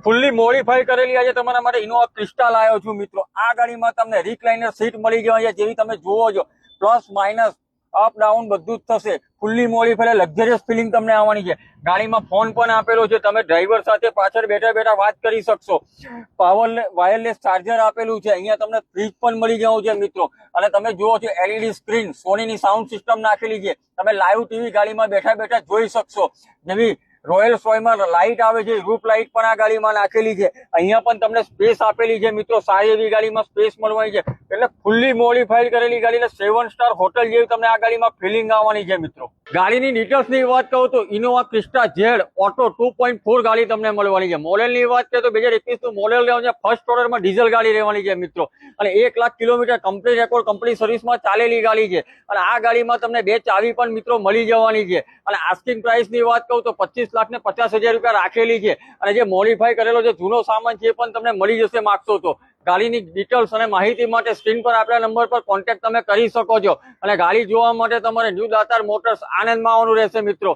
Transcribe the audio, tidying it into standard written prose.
Fully modify કરેલી આજે તમારા માટે ઇનોવા ક્રિસ્ટા લાવ્યો છું મિત્રો। આ ગાડીમાં તમને રિક્લાઇનર સીટ મળી જવાની છે, જેવી તમે જુઓ છો, પ્લસ માઇનસ અપ ડાઉન બધું જ થશે। ફૂલ્લી મોડિફાઈ લક્ઝરિયસ ફિલિંગ તમને આવવાની છે। ગાડીમાં ફોન પણ આપેલો છે, તમે ડ્રાઈવર સાથે પાછળ બેઠા બેઠા વાત કરી શકશો। વાયરલેસ ચાર્જર આપેલું છે। અહીંયા તમને ફ્રીજ પણ મળી જવું છે મિત્રો। અને તમે જુઓ છો એલઈડી સ્ક્રીન, સોનીની સાઉન્ડ સિસ્ટમ નાખેલી છે, તમે લાઈવ ટીવી ગાડીમાં બેઠા બેઠા જોઈ શકશો। જેવી રોયલ સોયમાં લાઇટ આવે છે, રૂફ લાઇટ પણ આ ગાડીમાં નાખેલી છે। અહીંયા પણ તમને સ્પેસ આપેલી છે મિત્રો, સારી એવી ગાડીમાં સ્પેસ મળવાની છે। એટલે ફૂલ્લી મોડિફાઈડ કરેલી ગાડીને 7 સ્ટાર હોટલ જેવી તમને આ ગાડીમાં ફિલિંગ આવવાની છે મિત્રો। ગાડીની ડિટેલ્સની વાત કહું તો ઇનોવા ક્રિસ્ટા ઝેડ ઓટો 2.4 ગાડી તમને મળવાની છે। મોડેલની વાત કરીએ તો 2021 નું મોડેલ રહેવાનું છે। ફર્સ્ટ ઓર્ડરમાં ડીઝલ ગાડી રહેવાની છે મિત્રો। અને 1 lakh kilometre company record, company સર્વિસમાં ચાલેલી ગાડી છે। અને આ ગાડીમાં તમને 2 ચાવી પણ મિત્રો મળી જવાની છે। અને આસ્કિંગ પ્રાઇસની વાત કહું તો 25,50,000 રૂપિયા રાખેલી છે। અને જે મોડિફાઈ કરેલો જે જૂનો સામાન છે એ પણ તમને મળી જશે માગશો તો। ગાડીની ડિટેલ્સ અને માહિતી માટે સ્ક્રીન પર આપેલા નંબર પર કોન્ટેક્ટ તમે કરી શકો છો। અને ગાડી જોવા માટે તમારે ન્યૂ દાતાર મોટર્સ આણંદમાં આવવાનું રહેશે મિત્રો।